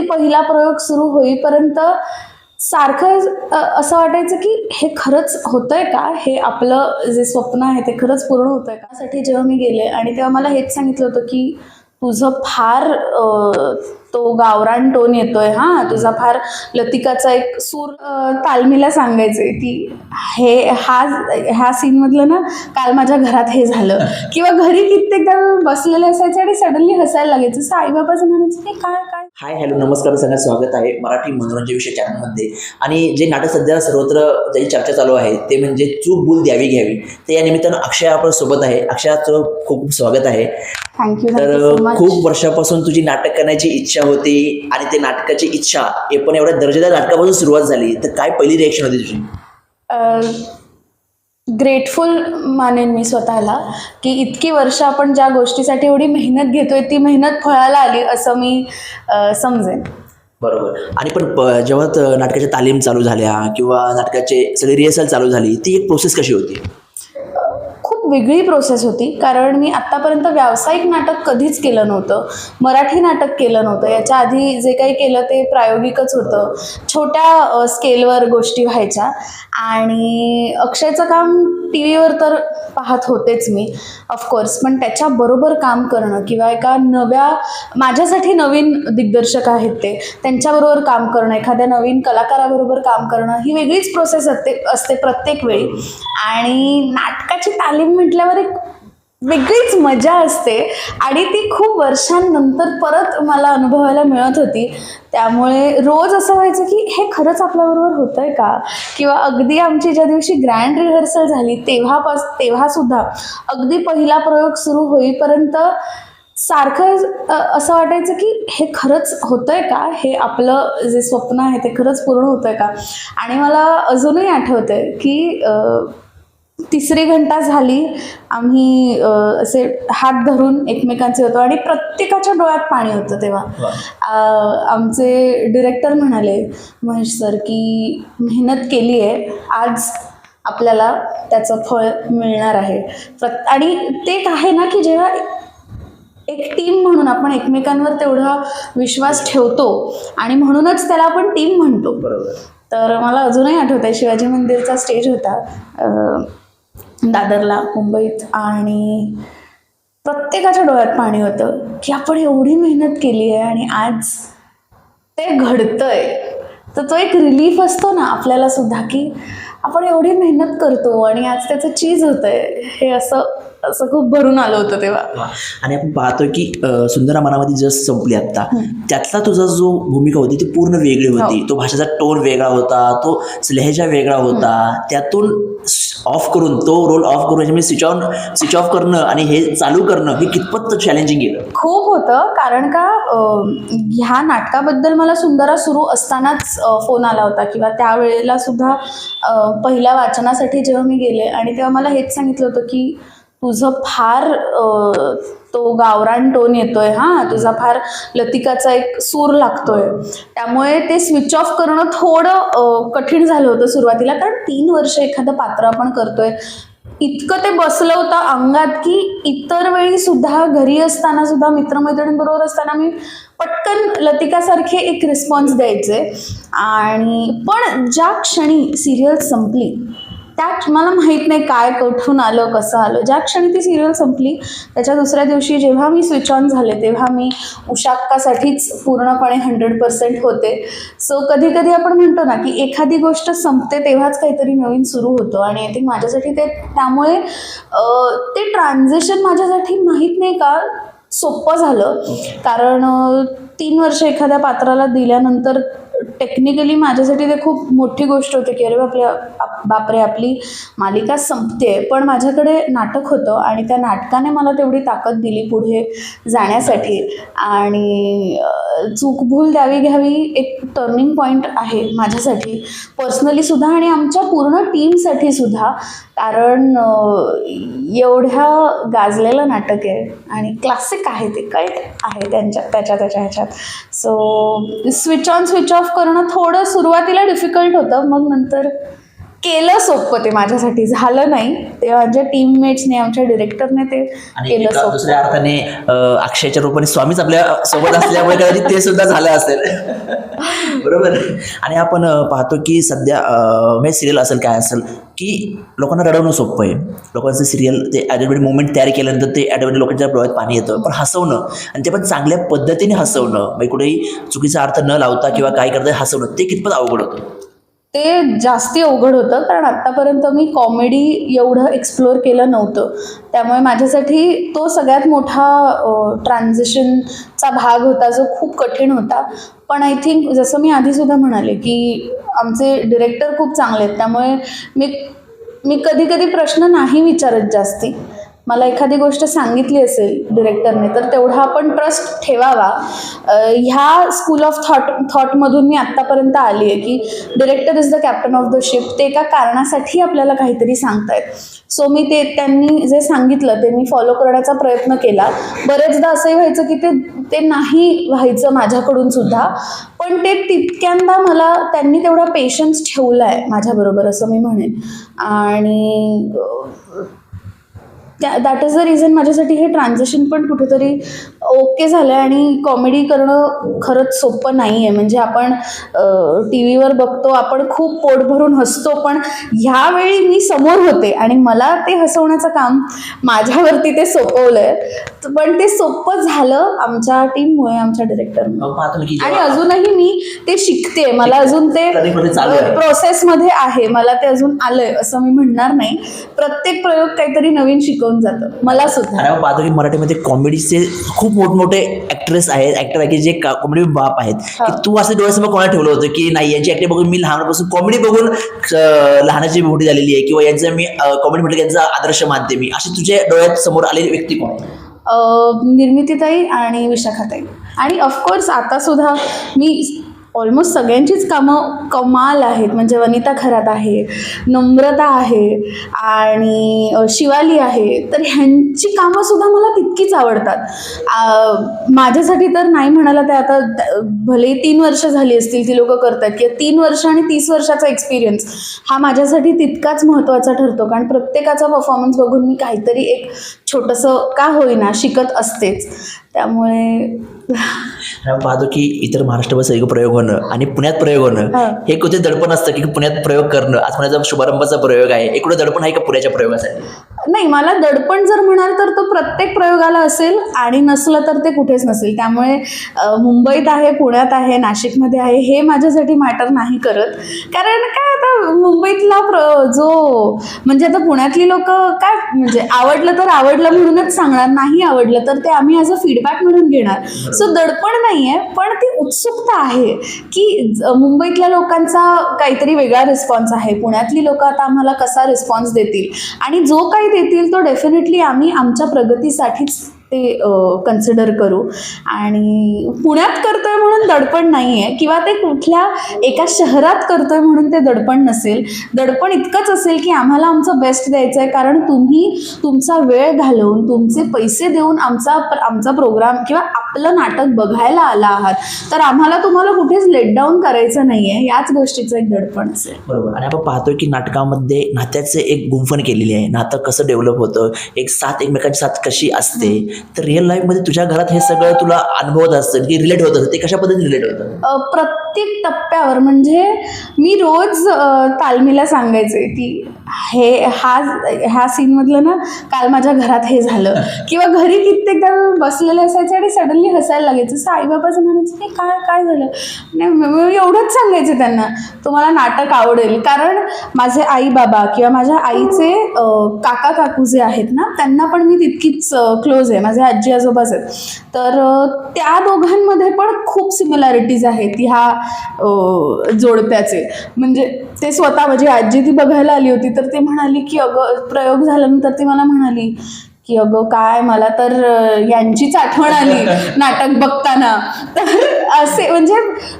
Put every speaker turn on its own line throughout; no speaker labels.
पहिला प्रयोग सुरू होईपर्यंत सारखं असं वाटायचं की हे खरंच होतंय का, हे आपलं जे स्वप्न आहे ते खरंच पूर्ण होतंय का. त्यासाठी जेव्हा मी गेले आणि तेव्हा मला हेच सांगितलं होतं की तुझं फार तो गावरान टोन येतोय, तुझा फार लतिकाचा एक सूर तालमीला सांगायचे की ह्या सीन मधलं ना काल माझ्या घरात हे झालं, किंवा घरी कित्येकदा बसलेले असायचे आणि सडनली हसायला लागायचं. असं आई बाबाचं म्हणायचं की काय काय.
हाय हॅलो नमस्कार, सगळ्यांना स्वागत आहे मराठी मनोरंजन विषय चॅनलमध्ये. आणि जे नाटक सध्या सर्वत्र त्याची चर्चा चालू आहे ते म्हणजे चूक भूल द्यावी घ्यावी. तर या निमित्तानं अक्षय आपल्या सोबत आहे. अक्षयाचं खूप खूप स्वागत आहे.
थँक्यू.
तर खूप वर्षापासून तुझी नाटक करण्याची इच्छा होती आणि ते नाटकाची इच्छा पण एवढ्या दर्जेदार नाटकापासून सुरुवात झाली. तर काय पहिली रिएक्शन होती तुझी?
ग्रेटफुल मानेन मी स्वतःला की इतकी वर्ष आपण ज्या गोष्टीसाठी एवढी मेहनत घेतोय ती मेहनत फळाला आली असं मी समजेन.
बरोबर. आणि पण जेव्हा नाटकाच्या तालीम चालू झाल्या किंवा नाटकाचे सगळी रिहर्सल चालू झाली, ती एक प्रोसेस कशी होती?
खूप वेगळी प्रोसेस होती, कारण मी आत्तापर्यंत व्यावसायिक नाटक कधीच केलं नव्हतं, मराठी नाटक केलं नव्हतं. याच्या आधी जे काही केलं ते प्रायोगिकच होतं, छोट्या स्केलवर गोष्टी व्हायच्या. आणि अक्षयचं काम टी व्हीवर तर पाहत होतेच मी ऑफकोर्स, पण त्याच्याबरोबर काम करणं किंवा एका माझ्यासाठी नवीन दिग्दर्शक आहेत ते, त्यांच्याबरोबर काम करणं, एखाद्या नवीन कलाकाराबरोबर काम करणं ही वेगळीच प्रोसेस असते प्रत्येक वेळी. आणि नाटकाची तालीम म्हटल्यावर एक वेगळीच मजा असते आणि ती खूप वर्षांनंतर परत मला अनुभवायला मिळत होती. त्यामुळे रोज असं व्हायचं की हे खरंच आपल्याबरोबर होतंय का, किंवा अगदी आमची ज्या दिवशी ग्रँड रिहर्सल झाली तेव्हा सुद्धा अगदी पहिला प्रयोग सुरू होईपर्यंत सारखं असं वाटायचं की हे खरंच होतंय का, हे आपलं जे स्वप्न आहे ते खरंच पूर्ण होतंय का. आणि मला अजूनही आठवतंय की तिसरी घंटा झाली, आम्ही असे हात धरून एकमेकांचे होतो आणि प्रत्येकाच्या डोळ्यात पाणी होतं. तेव्हा आमचे डिरेक्टर म्हणाले, महेश सर, की मेहनत केली आहे, आज आपल्याला त्याचं फळ मिळणार आहे. आणि ते आहे ना की जेव्हा एक टीम म्हणून आपण एकमेकांवर तेवढा विश्वास ठेवतो आणि म्हणूनच त्याला आपण टीम म्हणतो.
बरोबर.
तर मला अजूनही आठवत आहे, शिवाजी मंदिरचा स्टेज होता दादरला मुंबईत, आणि प्रत्येकाच्या डोळ्यात पाणी होतं की आपण एवढी मेहनत केली आहे आणि आज ते घडतंय. तर तो एक रिलीफ असतो ना आपल्याला सुद्धा की आपण एवढी मेहनत करतो आणि आज त्याचं चीज होतंय. हे असं खूप भरून आलं होतं तेव्हा.
आणि आपण पाहतोय की सुंदरा मनामध्ये जस्ट संपली आत्ता, त्यातला तुझा जो भूमिका होती ती पूर्ण वेगळी होती. तो भाषेचा टोन वेगळा होता, तो लहेजा वेगळा होता. त्यातून ऑफ करून, तो रोल ऑफ करून याच्यामध्ये स्विच ऑफ करणं आणि हे चालू करणं हे कितपत चॅलेंजिंग गेलं?
खूप होतं, कारण का ह्या नाटकाबद्दल मला सुंदरा सुरू असतानाच फोन आला होता, किंवा त्यावेळेला सुद्धा पहिल्या वाचनासाठी जेव्हा मी गेले आणि तेव्हा मला हेच सांगितलं होतं की तुझं फार तो गावरान टोन येतोय, तुझा फार लतिकाचा एक सूर लागतोय. त्यामुळे ते स्विच ऑफ करणं थोडं कठीण झालं होतं सुरुवातीला, कारण 3 वर्ष एखादं पात्र आपण करतोय, इतकं ते बसलं होतं अंगात की इतर वेळी सुद्धा, घरी असताना सुद्धा, मित्रमैत्रिणींबरोबर असताना मी पटकन लतिकासारखे एक रिस्पॉन्स द्यायचे. आणि पण ज्या क्षणी सिरियल संपली, त्यात मला माहीत नाही काय कुठून आलं, कसं आलं, ज्या क्षणी ती सिरियल संपली त्याच्या दुसऱ्या दिवशी जेव्हा मी स्विच ऑन झाले तेव्हा मी उषाक्कासाठीच पूर्णपणे 100% होते. सो कधी कधी आपण म्हणतो ना की एखादी गोष्ट संपते तेव्हाच काहीतरी नवीन सुरू होतं, आणि आय थिंक माझ्यासाठी त्यामुळे ते ट्रान्झिशन माझ्यासाठी माहीत नाही का सोपं झालं. कारण 3 वर्ष एखाद्या पात्राला दिल्यानंतर टेक्निकली माझ्यासाठी ते खूप मोठी गोष्ट होती की अरे बापरे आपली मालिका संपते, पण माझ्याकडे नाटक होतं आणि त्या नाटकाने मला तेवढी ताकद दिली पुढे जाण्यासाठी. आणि चूक भूल द्यावी घ्यावी एक टर्निंग पॉईंट आहे माझ्यासाठी पर्सनली सुद्धा आणि आमच्या पूर्ण टीमसाठी सुद्धा, कारण एवढ्या गाजलेलं नाटक आहे आणि क्लासिक आहे, ते कल्ट आहे त्याच्या ह्याच्यात. So switch on switch off करणं थोडं सुरुवातीला डिफिकल्ट होतं, मग नंतर केलं सोपं, ते माझ्यासाठी झालं नाही, ते माझ्या टीममेट्सने, आमच्या डिरेक्टरने ते
आणि
केलं
एका
सोपं.
दुसऱ्या अर्थाने अक्षयच्या रूपाने स्वामीच आपल्या सोबत असल्यामुळे कदाचित ते सुद्धा झालं असेल. बरोबर. आणि आपण पाहतो की सध्या म्हणजे सिरियल असेल काय असेल की लोकांना रडवणं सोपं आहे. लोकांचं सिरियल ते ॲडव्हर्ट मुवमेंट तयार केल्यानंतर ते ॲडव्हर्ट लोकांच्या डोळ्यात पाणी येतं, पण हसवणं आणि ते पण चांगल्या पद्धतीने हसवणं, म्हणजे कुठेही चुकीचा अर्थ न लावता किंवा काय करता हसवणं, ते कितपत अवघड होतं.
ते जास्ती अवघड होतं, कारण आत्तापर्यंत मी कॉमेडी एवढं एक्सप्लोअर केलं नव्हतं. त्यामुळे माझ्यासाठी तो सगळ्यात मोठा ट्रान्झिशनचा भाग होता, जो खूप कठीण होता. पण आय थिंक जसं मी आधीसुद्धा म्हणाले की आमचे डिरेक्टर खूप चांगले आहेत, त्यामुळे मी कधी कधी प्रश्न नाही विचारत जास्ती. मला एखादी गोष्ट सांगितली असेल डिरेक्टरने, तर तेवढा आपण ट्रस्ट ठेवावा. ह्या स्कूल ऑफ थॉटमधून मी आत्तापर्यंत आली आहे की director is the captain of the ship. ते एका कारणासाठी आपल्याला काहीतरी सांगतायत. सो मी त्यांनी जे सांगितलं ते मी फॉलो करण्याचा प्रयत्न केला. बरेचदा असंही व्हायचं की ते नाही व्हायचं माझ्याकडून सुद्धा, पण ते तितक्यांदा मला त्यांनी तेवढा पेशन्स ठेवला आहे माझ्याबरोबर, असं मी म्हणेन. आणि दॅट इज द रिझन माझ्यासाठी हे ट्रान्झिशन पण कुठेतरी ओके झालं आहे. आणि कॉमेडी करणं खरंच सोपं नाही आहे. म्हणजे आपण टी व्हीवर बघतो, आपण खूप पोट भरून हसतो, पण ह्यावेळी मी समोर होते आणि मला ते हसवण्याचं काम माझ्यावरती ते सोपवलं आहे. पण ते सोपं झालं आमच्या टीममुळे, आमच्या डिरेक्टरमुळे. आणि अजूनही मी ते शिकते, मला अजून ते प्रोसेसमध्ये आहे, मला ते अजून आलंय असं मी म्हणणार नाही. प्रत्येक प्रयोग काहीतरी नवीन शिकवून जातं मला सुद्धा.
आणि पाहतो की मराठीमध्ये कॉमेडीचे खूप मोठमोठे ॲक्ट्रेस आहेत, ॲक्टर आहे की जे कॉमेडी बाप आहेत, की तू असं डोळ्यासमोर कोणाला ठेवलं होतं की नाही यांची ॲक्टिंग बघून मी लहानपासून कॉमेडी बघून लहानाची मोठी झालेली आहे, किंवा यांचं मी कॉमेडी म्हटलं यांचा आदर्श मानते मी, अशी तुझ्या डोळ्यात समोर आलेली व्यक्ती कोण आहे?
निर्मितीताई आणि विशाखाताई. आणि ऑफकोर्स आता सुद्धा मी ऑलमोस्ट सगळ्यांचीच कामं कमाल आहेत. म्हणजे वनिता खरात आहे, नम्रता आहे आणि शिवाली आहे, तर ह्यांची कामंसुद्धा मला तितकीच आवडतात. माझ्यासाठी तर नाही म्हणाला ते आता भले 3 वर्ष झाली असतील ती लोकं करतात, किंवा 3 वर्ष आणि 30 वर्षाचा एक्सपिरियन्स हा माझ्यासाठी तितकाच महत्त्वाचा ठरतो. कारण प्रत्येकाचा परफॉर्मन्स बघून मी काहीतरी एक छोटंसं का होईना शिकत असतेच. त्यामुळे
पाहतो की इतर महाराष्ट्रावर सगळं प्रयोग होणं आणि पुण्यात प्रयोग होणं हे कुठे दडपण असतं की पुण्यात प्रयोग करणं. आज पुण्याचा शुभारंभाचा प्रयोग आहे, एकूण दडपण आहे का पुण्याच्या प्रयोगासाठी?
नाही, मला दडपण जर म्हणाल तर तो प्रत्येक प्रयोगाला असेल, आणि नसलं तर ते कुठेच नसेल. त्यामुळे मुंबईत आहे, पुण्यात आहे, नाशिकमध्ये आहे, हे माझ्यासाठी मॅटर नाही करत. कारण काय आता मुंबईतला जो म्हणजे आता पुण्यातली लोक काय म्हणजे आवडलं तर आवडलं म्हणूनच सांगणार, नाही आवडलं तर ते आम्ही ॲज अ फीडबॅक म्हणून घेणार. सो दडपण नाही आहे, पण ती उत्सुकता आहे की मुंबईतल्या लोकांचा काहीतरी वेगळा रिस्पॉन्स आहे, पुण्यातली लोक आता आम्हाला कसा रिस्पॉन्स देतील, आणि जो काही देतील तो डेफिनेटली आम्ही आमच्या प्रगतीसाठीच ते कन्सिडर करू. आणि पुण्यात करतोय म्हणून दडपण नाही आहे, किंवा ते कुठल्या एका शहरात करतोय म्हणून ते दडपण नसेल. दडपण इतकंच असेल की आम्हाला आमचं बेस्ट द्यायचं आहे, कारण तुम्ही तुमचा वेळ घालवून, तुमचे पैसे देऊन आमचा प्रोग्राम किंवा आपलं नाटक बघायला आला आहात, तर आम्हाला तुम्हाला कुठेच लेट डाऊन करायचं नाही आहे, याच गोष्टीचं एक दडपण असेल.
बरोबर. आणि आपण पाहतोय की नाटकामध्ये नात्याचे एक गुंफण केलेली आहे, नातं कसं डेव्हलप होतं, एक साथ, एकमेकांची साथ कशी असते. तर रिअल लाईफमध्ये तुझ्या घरात हे सगळं तुला अनुभवत असतं की रिलेट होत असतं, ते कशा पद्धतीने रिलेट होतं?
प्रत्येक टप्प्यावर. म्हणजे मी रोज तालमीला सांगायचे की ह्या सीनमधलं ना काल माझ्या घरात हे झालं, किंवा घरी कित्येकदा बसलेले असायचे आणि सडनली हसायला लागायचं. असं आईबाबाचं म्हणायचं की काय झालं, नाही मी एवढंच सांगायचे त्यांना, तुम्हाला नाटक आवडेल. कारण माझे आई बाबा किंवा माझ्या आईचे काका काकू जे आहेत ना, त्यांना पण मी तितकीच क्लोज आहे, माझे आजी आजोबाच आहेत. तर त्या दोघांमध्ये पण खूप सिमिलॅरिटीज आहेत ह्या जोडप्याचे. म्हणजे ते स्वतः, माझी आजी ती बघायला आली होती, तर ती म्हणाली की अगं प्रयोग झाल्यानंतर ती मला म्हणाली की अगं काय मला तर यांचीच आठवण आली नाटक बघताना. तर असे म्हणजे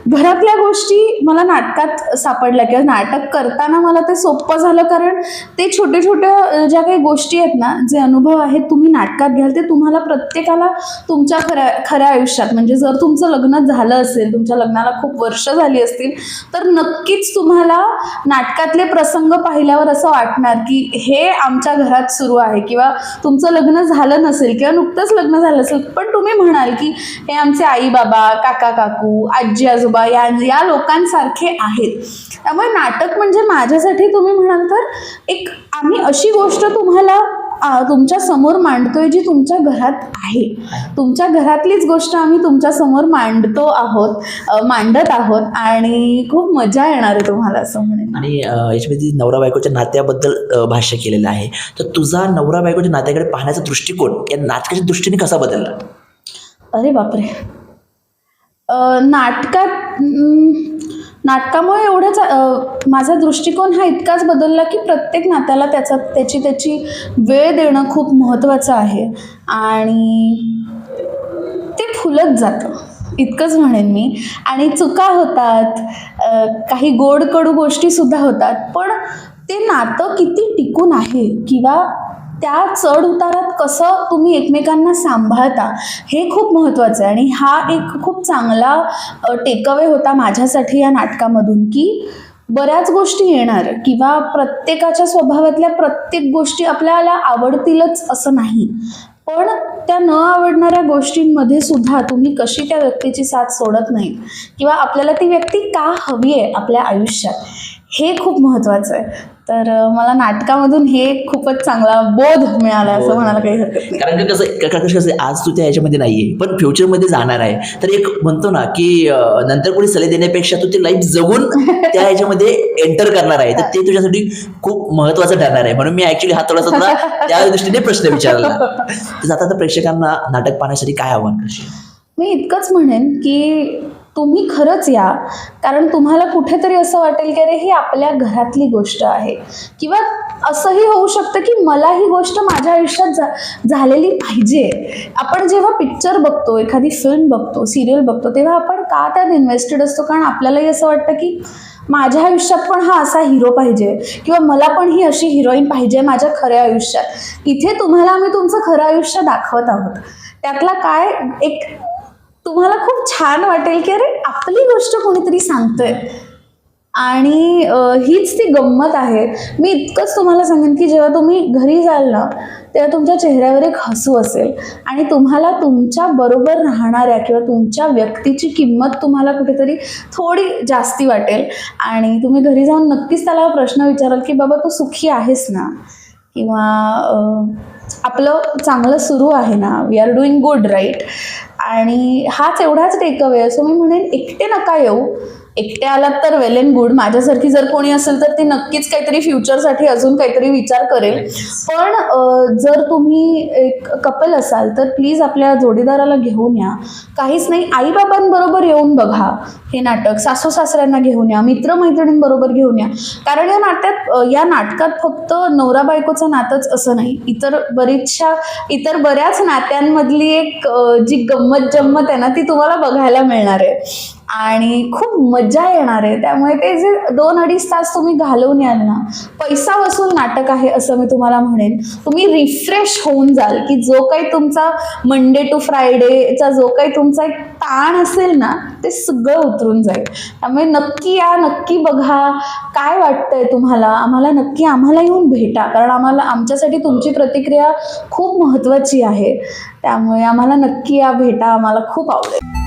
घरातल्या गोष्टी मला नाटकात सापडल्या किंवा नाटक करताना मला ते सोपं झालं, कारण ते छोटे छोट्या ज्या काही गोष्टी आहेत ना, जे अनुभव आहेत तुम्ही नाटकात घ्याल ते तुम्हाला प्रत्येकाला तुमच्या खऱ्या खऱ्या आयुष्यात, म्हणजे जर तुमचं लग्न झालं असेल, तुमच्या लग्नाला खूप वर्ष झाली असतील, तर नक्कीच तुम्हाला नाटकातले प्रसंग पाहिल्यावर असं वाटणार की हे आमच्या घरात सुरू आहे. किंवा तुमचं लग्न झालं नसेल किंवा नुकतंच लग्न झालं असेल, पण तुम्ही म्हणाल की हे आमचे आई बाबा, काका काकू, आजी आजोबा या लोकांसारखे आहेत. त्यामुळे नाटक म्हणजे माझ्यासाठी तुम्ही म्हणाल तर एक आम्ही अशी गोष्ट तुम्हाला तुमच्या समोर मांडतोय जी तुमच्या घरात आहे. तुमच्या घरातलीच गोष्ट आम्ही तुमच्या समोर मांडत आहोत आणि खूप मजा येणार आहे तुम्हाला, असं म्हणेन.
आणि याच्यामध्ये नवरा बायकोच्या नात्याबद्दल भाष्य केलेलं आहे. तर तुझा नवरा बायकोच्या नात्याकडे पाहण्याचा दृष्टिकोन या नाटकाच्या दृष्टीने कसा बदलला?
अरे बापरे, नाटकामुळे एवढंच माझा दृष्टिकोन हा इतकाच बदलला की प्रत्येक नात्याला त्याची वेळ देणं खूप महत्त्वाचं आहे आणि ते फुलत जातं, इतकंच म्हणेन मी. आणि चुका होतात, काही गोड कडू गोष्टीसुद्धा होतात, पण ते नातं किती टिकून आहे किंवा त्या चढ उतारात कसं तुम्ही एकमेकांना सांभाळता हे खूप महत्त्वाचं आहे. आणि हा एक खूप चांगला टेकअवे होता माझ्यासाठी या नाटकामधून, की बऱ्याच गोष्टी येणार किंवा प्रत्येकाच्या स्वभावातल्या प्रत्येक गोष्टी आपल्याला आवडतीलच असं नाही, पण त्या न आवडणाऱ्या गोष्टींमध्ये सुद्धा तुम्ही कशी त्या व्यक्तीची साथ सोडत नाही किंवा आपल्याला ती व्यक्ती का हवी आहे आपल्या आयुष्यात, हे खूप महत्त्वाचं आहे. तर मला नाटकामधून हे खूपच चांगला बोध मिळाला असं म्हणायला काही हरकत नाही.
कारण कसं आज तू त्या याच्यामध्ये नाहीये, पण फ्युचरमध्ये जाणार आहे, तर एक म्हणतो ना की नंतर कोणी सल्ले देण्यापेक्षा तू ते लाईफ जगून त्या याच्यामध्ये एंटर करणार आहे, तर ते तुझ्यासाठी खूप महत्त्वाचं ठरणार आहे. म्हणून मी ऍक्च्युली हा थोडासा तुला त्या दृष्टीने प्रश्न विचारला. तर आता प्रेक्षकांना नाटक पाहण्यासाठी काय आव्हान करशील?
मी इतकंच म्हणेन की तुम्ही खरंच या, कारण तुम्हाला कुठेतरी असं वाटेल की अरे ही आपल्या घरातली गोष्ट आहे, किंवा असंही होऊ शकतं की मला ही गोष्ट माझ्या आयुष्यात झालेली पाहिजे. आपण जेव्हा पिक्चर बघतो, एखादी फिल्म बघतो, सिरियल बघतो, तेव्हा आपण का त्यात इन्व्हेस्टेड असतो, कारण आपल्यालाही असं वाटतं की माझ्या आयुष्यात पण हा असा हिरो पाहिजे किंवा मला पण ही अशी हिरोईन पाहिजे माझ्या खऱ्या आयुष्यात. इथे तुम्हाला आम्ही तुमचं खरं आयुष्य दाखवत आहोत, त्यातला काय एक तुम्हाला खूप छान वाटेल की अरे आपली गोष्ट कोणीतरी सांगतोय, आणि हीच ती गंमत आहे. मी इतकंच तुम्हाला सांगेन की जेव्हा तुम्ही घरी जाल ना, तेव्हा तुमच्या चेहऱ्यावर एक हसू असेल आणि तुम्हाला तुमच्या बरोबर राहणाऱ्या किंवा तुमच्या व्यक्तीची किंमत तुम्हाला कुठेतरी थोडी जास्ती वाटेल. आणि तुम्ही घरी जाऊन नक्कीच त्याला प्रश्न विचाराल की बाबा तू सुखी आहेस ना, किंवा आपलं चांगलं सुरू आहे ना, we are doing good right. आणि हाच एवढाच टेकअवे आहे. सो मी म्हणेन एकटे नका येऊ, एकटे आलात तर वेल अँड गुड. माझ्यासारखी जर कोणी असेल तर ती नक्कीच काहीतरी फ्युचरसाठी अजून काहीतरी विचार करेल. पण जर तुम्ही एक कपल असाल तर प्लीज आपल्या जोडीदाराला घेऊन या. काहीच नाही, आईबाबांबरोबर येऊन बघा हे नाटक, सासू सासऱ्यांना घेऊन या, मित्रमैत्रिणींबरोबर घेऊन या. कारण या नाटकात फक्त नवरा बायकोचं नातंच असं नाही, इतर बऱ्याच नात्यांमधली एक जी गंमत जम्मत आहे ना, ती तुम्हाला बघायला मिळणार आहे आणि खूप मजा येणार आहे. त्यामुळे ते जे 2-2.5 तास तुम्ही घालवून याल ना, पैसा वसूल नाटक आहे असं मी तुम्हाला म्हणेन. तुम्ही रिफ्रेश होऊन जाल की जो काही तुमचा मंडे टू फ्रायडेचा जो काही तुमचा एक ताण असेल ना, ते सगळं उतरून जाईल. त्यामुळे नक्की या, नक्की बघा. काय वाटतंय तुम्हाला, आम्हाला येऊन भेटा, कारण आमच्यासाठी तुमची प्रतिक्रिया खूप महत्त्वाची आहे. त्यामुळे आम्हाला नक्की या, भेटा, आम्हाला खूप आवडेल.